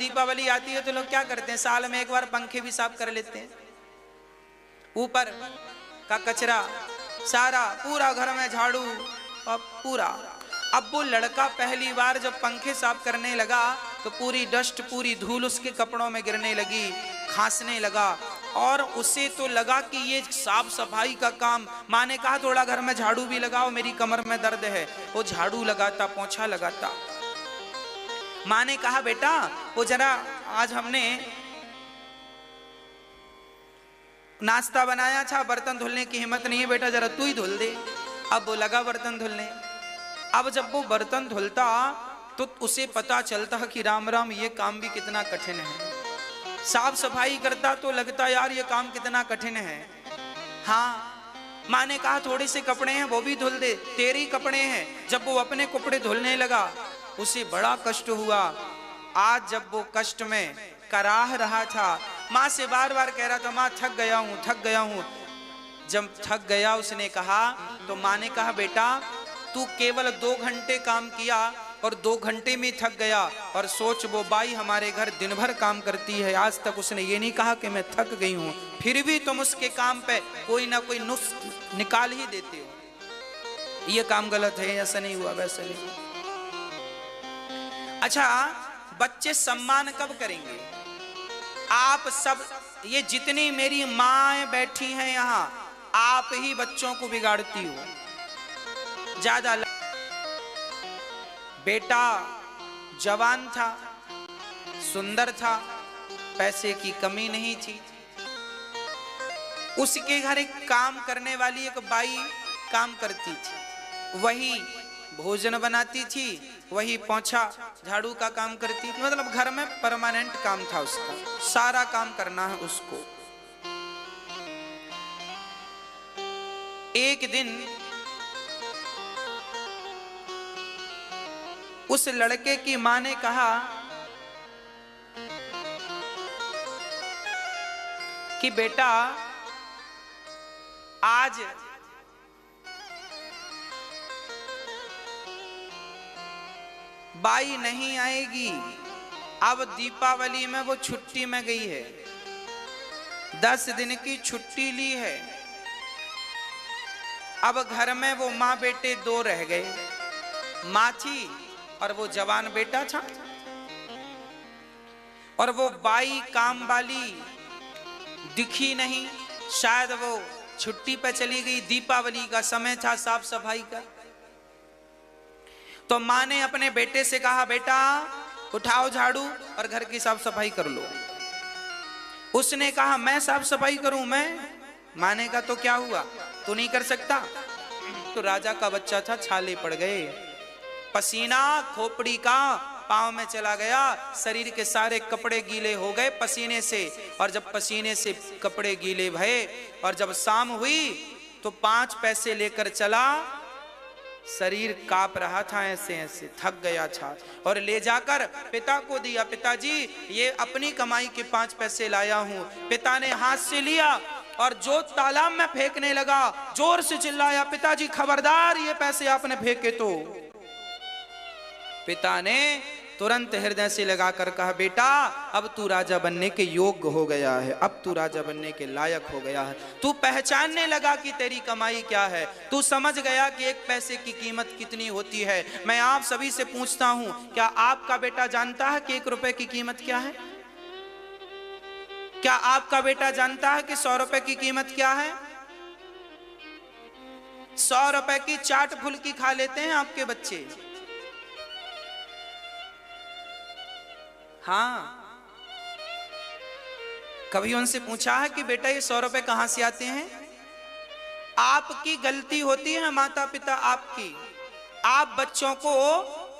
दीपावली आती है तो लोग क्या करते हैं, साल में एक बार पंखे भी साफ कर लेते हैं, ऊपर का कचरा सारा, पूरा घर में झाड़ू और पूरा। अब वो लड़का पहली बार जब पंखे साफ करने लगा तो पूरी डस्ट, पूरी धूल उसके कपड़ों में गिरने लगी, खांसने लगा, और उसे तो लगा कि ये साफ सफाई का काम। माँ ने कहा थोड़ा घर में झाड़ू भी लगाओ, मेरी कमर में दर्द है। वो झाड़ू लगाता, पोंछा लगाता। माँ ने कहा बेटा वो जरा, आज हमने नाश्ता बनाया था, बर्तन धुलने की हिम्मत नहीं है बेटा, जरा तू ही धुल दे। अब वो लगा बर्तन धुलने। अब जब वो बर्तन धुलता तो उसे पता चलता कि राम राम ये काम भी कितना कठिन है। साफ सफाई करता तो लगता यार ये काम कितना कठिन है। हाँ, माँ ने कहा थोड़े से कपड़े हैं वो भी धुल दे, तेरे ही कपड़े हैं। जब वो अपने कपड़े धुलने लगा उसे बड़ा कष्ट हुआ। आज जब वो कष्ट में कराह रहा था, माँ से बार बार कह रहा था माँ थक गया हूँ, थक गया हूँ। जब थक गया उसने कहा तो माँ ने कहा बेटा तू केवल 2 घंटे काम किया और 2 घंटे में थक गया, और सोच वो बाई हमारे घर दिन भर काम करती है, आज तक उसने ये नहीं कहा कि मैं थक गई हूँ, फिर भी तुम उसके काम पे कोई ना कोई नुस्ख निकाल ही देते हो। ये काम गलत है, ऐसा नहीं हुआ, वैसा नहीं हुआ। अच्छा, बच्चे सम्मान कब करेंगे? आप सब, ये जितनी मेरी माँ बैठी हैं यहाँ, आप ही बच्चों को बिगाड़ती हो ज्यादा। बेटा जवान था, सुंदर था, पैसे की कमी नहीं थी, उसके घर एक काम करने वाली एक बाई काम करती थी, वही भोजन बनाती थी, वही पोंछा झाड़ू का काम करती थी। मतलब घर में परमानेंट काम था उसका, सारा काम करना है उसको। एक दिन उस लड़के की मां ने कहा कि बेटा आज बाई नहीं आएगी, अब दीपावली में वो छुट्टी में गई है, 10 दिन की छुट्टी ली है। अब घर में वो माँ बेटे 2 रह गए, माँ थी और वो जवान बेटा था, और वो बाई काम वाली दिखी नहीं, शायद वो छुट्टी पे चली गई, दीपावली का समय था साफ सफाई का। तो माँ ने अपने बेटे से कहा बेटा उठाओ झाड़ू और घर की साफ सफाई कर लो। उसने कहा मैं साफ सफाई करूं? मैं? माँ ने कहा तो क्या हुआ, तू नहीं कर सकता? तो राजा का बच्चा था, छाले पड़ गए, पसीना खोपड़ी का पांव में चला गया, शरीर के सारे कपड़े गीले हो गए पसीने से, और जब पसीने से कपड़े गीले भये और जब शाम हुई तो 5 पैसे लेकर चला, शरीर कांप रहा था, ऐसे ऐसे थक गया था, और ले जाकर पिता को दिया। पिताजी ये अपनी कमाई के 5 पैसे लाया हूं। पिता ने हाथ से लिया और जो तालाब में फेंकने लगा, जोर से चिल्लाया पिताजी खबरदार ये पैसे आपने फेंके तो। पिता ने तुरंत हृदय से लगाकर कहा बेटा अब तू राजा बनने के योग्य हो गया है, अब तू राजा बनने के लायक हो गया है, तू पहचानने लगा कि तेरी कमाई क्या है, तू समझ गया कि 1 पैसे की कीमत कितनी होती है। मैं आप सभी से पूछता हूं, क्या आपका बेटा जानता है कि 1 रुपए की कीमत क्या है? क्या आपका बेटा जानता है कि 100 रुपए की कीमत क्या है? 100 रुपए की चाट फुल्की खा लेते हैं आपके बच्चे। हाँ, कभी उनसे पूछा है कि बेटा ये 100 रुपए कहां से आते हैं? आपकी गलती होती है माता पिता आपकी, आप बच्चों को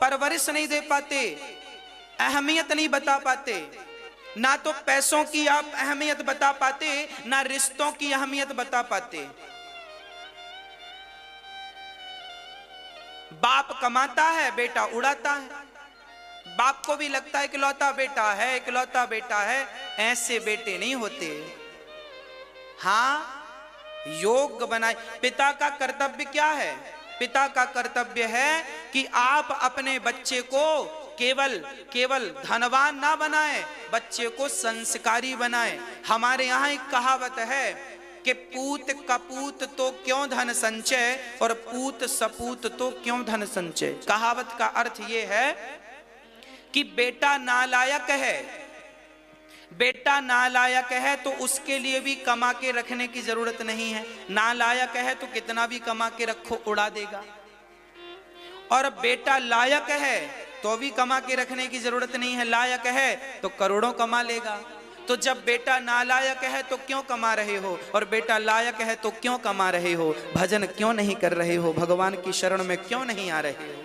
परवरिश नहीं दे पाते, अहमियत नहीं बता पाते, ना तो पैसों की आप अहमियत बता पाते, ना रिश्तों की अहमियत बता पाते। बाप कमाता है, बेटा उड़ाता है, बाप को भी लगता है इकलौता बेटा है, इकलौता बेटा है, ऐसे बेटे नहीं होते। हाँ, योग्य बनाए। पिता का कर्तव्य क्या है? पिता का कर्तव्य है कि आप अपने बच्चे को केवल केवल धनवान ना बनाए, बच्चे को संस्कारी बनाए। हमारे यहाँ एक कहावत है कि पूत कपूत तो क्यों धन संचय और पूत सपूत तो क्यों धन संचय। कहावत का अर्थ यह है कि बेटा नालायक है, बेटा नालायक है तो उसके लिए भी कमा के रखने की जरूरत नहीं है। नालायक है तो कितना भी कमा के रखो उड़ा देगा, और बेटा लायक है तो भी कमा के रखने की जरूरत नहीं है, लायक है तो करोड़ों कमा लेगा। तो जब बेटा नालायक है तो क्यों कमा रहे हो, और बेटा लायक है तो क्यों कमा रहे हो? भजन क्यों नहीं कर रहे हो? भगवान की शरण में क्यों नहीं आ रहे हो?